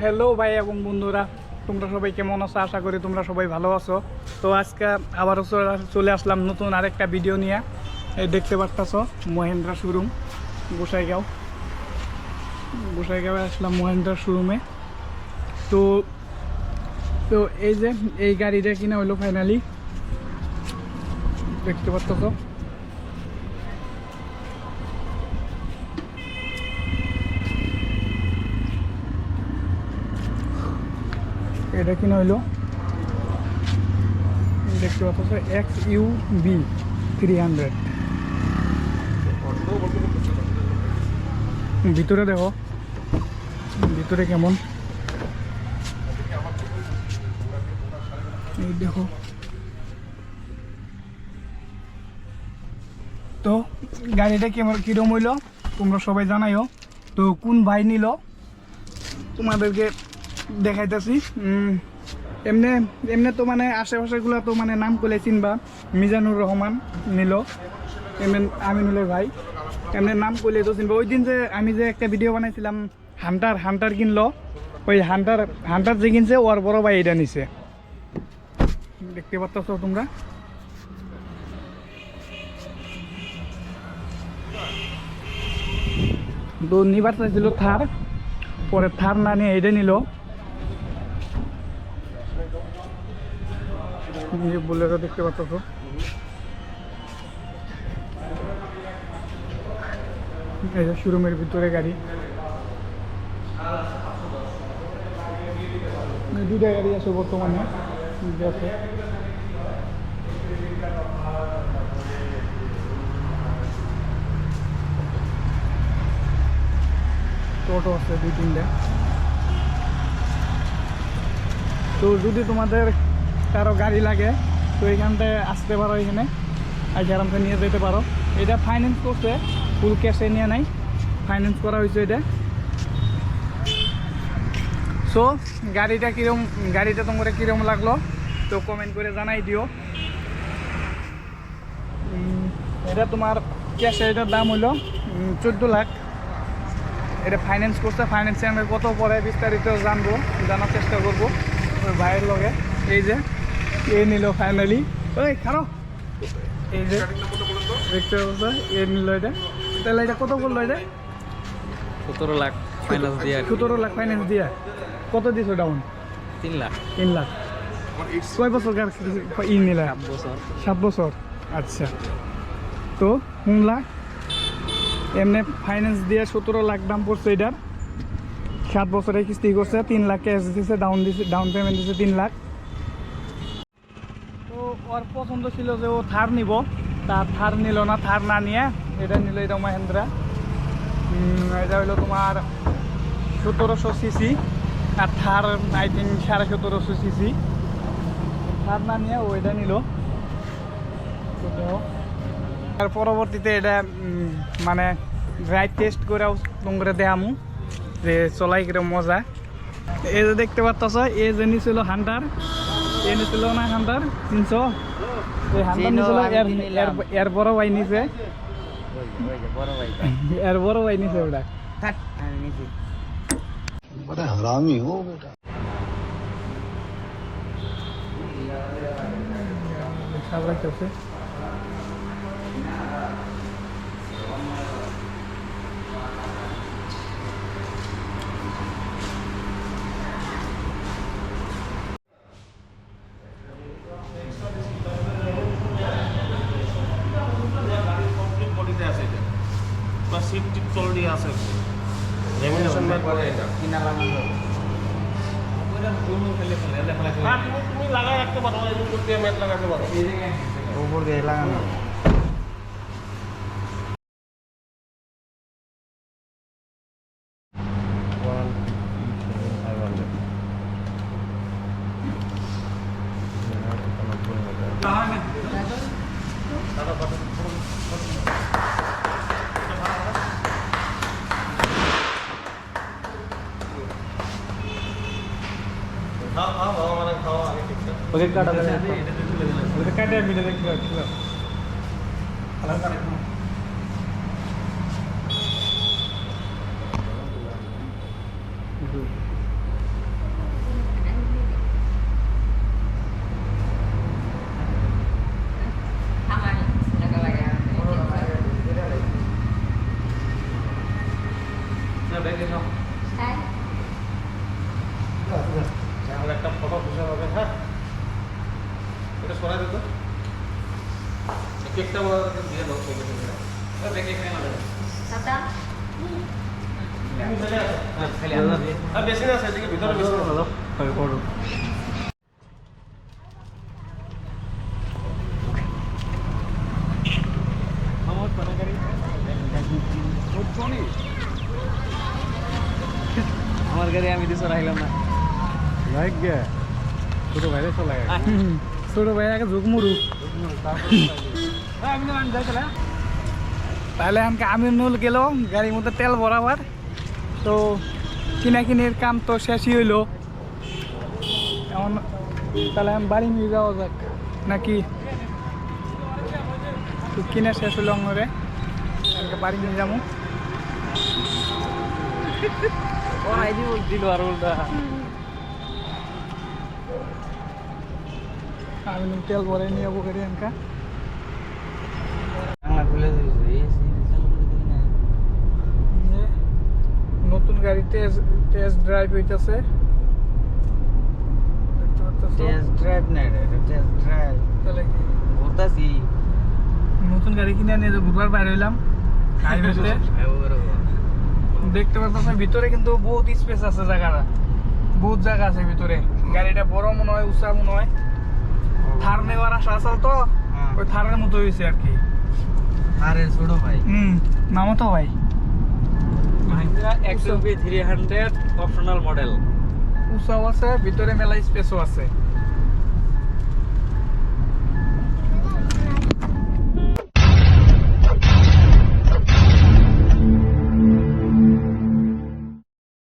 Hello ভাই এবং বন্ধুরা, তোমরা সবাই কেমন আছো? আশা করি তোমরা সবাই ভালো আছো। তো আজকে আবারও চলে আসলাম নতুন আরেকটা ভিডিও নিয়ে। এই দেখতে পারতেছ মহেন্দ্রা শোরুম গোসাইগাঁও আসলাম মহেন্দ্রা শোরুমে। তো তো এই যে এই গাড়িটা কিনা হইলো ফাইনালি, দেখতে পারতেছ। এটা কিনা হইলো, দেখতে পাচ্ছ XUV300। ভিতরে দেখো, ভিতরে কেমন এই দেখো। তো গাড়িটা কেমন কিরম হইলো তোমরা সবাই জানাইও। তো কোন ভাই নিল তোমাদেরকে দেখাইতেছি। এমনি এমনি তো মানে আশেপাশেগুলো তো মানে নাম করলে চিনবা। মিজানুর রহমান নিল, এমনি আমিনুলের ভাই, এমনি নাম করলে তো চিনবা। ওই দিন যে আমি যে একটা ভিডিও বানাইছিলাম, হান্টার কিনলো, ওই হান্টার যে কিনছে ওর বড় ভাই এটা নিছে, দেখতে পাচ্ছ তোমরা। তো নিবার চাইছিল থার, পরে থার না নিয়ে এটা নিল, বোলেরো দেখতে পাচ্ছ। এই যে শোরুমের ভিতরে গাড়ি, দুটা গাড়ি আছে বর্তমানে, আছে টোটো আছে 2-3টা। তো যদি তোমাদের কারো গাড়ি লাগে তো এখানটায় আসতে পারো, এখানে আজকে আরামসে নিয়ে যেতে পারো। এটা ফাইন্যান্স করছে, ফুল ক্যাশে নিয়ে নাই, ফাইন্যান্স করা হয়েছে এটা। সো গাড়িটা তোমরা কীরকম লাগলো তো কমেন্ট করে জানাই দিও। এটা তোমার ক্যাশে এটার দাম হলো 14 লাখ। এটা ফাইন্যান্স করছে, ফাইন্যান্সে আমি কত পরে বিস্তারিত জানার চেষ্টা করবো ওই ভাইয়ের লগে। এই যে এ নিল ফাইনালি, ওই খারো, এই যে দেখতে পাচ্ছ এ নিল এটা। তাহলে এটা কত করলো? এটা 17 লাখ ফাইন্যান্স দিয়ে। 17 লাখ ফাইন্যান্স দিয়া। কত দিছো ডাউন? 3 লাখ। 3 লাখ। কয় বছর নিলা? 7 বছর। 7 বছর, আচ্ছা। তো লাখ এমনি ফাইন্যান্স দিয়ে 17 লাখ দাম পড়ছে এটার। 7 বছরের কিস্তি করছে, 3 লাখ ক্যাশ দিছে, ডাউন পেমেন্ট দিছে 3 লাখ। তো ওর পছন্দ ছিল যে ও থার নিব, তার থার নিল না, থার না নিয়ে এটা নিল, এটা মহেন্দ্রা। এটা হইলো তোমার 1700 সিসি, আর Thar I think 1750 CC. Thar না নিয়ে ও এটা নিল। আর পরবর্তীতে এটা মানে ড্রাইভ টেস্ট করেও তোমরা দেখামু যে চলাই কিরকম মজা। এই যে দেখতে পাচ্ছ, এ যে নিছিল হান্টার, এ নিছিল না হান্টার 300, এই হান্টার নিছিল এর বড় ভাই নিছে, এর বড় ভাই নিছে ওটা। बड़ा हरामी हो बेटा। সাবরা চলছে। তুমি লাগাই রাখতে পারো, উপর দিয়ে ম্যাট লাগাতে পারো, উপর দিয়ে লাগানো। ওকে কাটা মিলে দেখতে পাচ্ছি। তাহলে একটা ফটো তুলে হবে, হ্যাঁ এটা সরাই দে তো। কেকটা ওনাদেরকে দিয়ে দাও, কেকের দিকে। দেখে কেন লাগে দাদা তুমি চলে আসো। খালি আমরা দিয়ে আর বেশি না, সেদিকে ভিতরে বেশি না। আমার কোন গাড়ি আমার গাড়ি আমি দিছো রাখলাম না লাইক গে ছোট ভাইরে চলে ছোট ভাই আগে ঝুকমুরু তাহলে আমাকে আমিনুল গেল গাড়ির মধ্যে তেল ভরাবার। তো কিনাকিনির কাম তো শেষই হইলো, এখন তাহলে আমি বাড়ি নিয়ে যাওয়া যাক নাকি? তো কিনা শেষ হইলো আমারে, আমাকে বাড়ি নিয়ে যাবো। ওরাই দিল আর উল্টা আমিনুল তেল ভরে নিয়ে যাবো গাড়ি আমাকে। বাংলা খুলে দিয়েছে এসি চালু করে দিই না নতুন গাড়ি টেস্ট ড্রাইভ হইতেছে। টেস্ট ড্রাইভ না এটা টেস্ট ড্রাইভ তাহলে কি ঘুরতাছি নতুন গাড়ি কিনে নিয়ে যে ঘুরবার বাইরে হইলাম হাইওয়েতে। দেখতে পাচ্ছেন ভিতরে কিন্তু বহুত স্পেস আছে, জায়গাটা বহুত জায়গা আছে ভিতরে। গাড়িটা বড় মনে হয়, উঁচা মনে হয়। থার নেওয়ার আশা আসল তো ওই থারের মতো হয়েছে আর কি। আরে ছোট ভাই নামও তো ভাই মাহিন্দ্রা XUV300 অপশনাল মডেল উঁচাও আছে, ভিতরে মেলা স্পেসও আছে।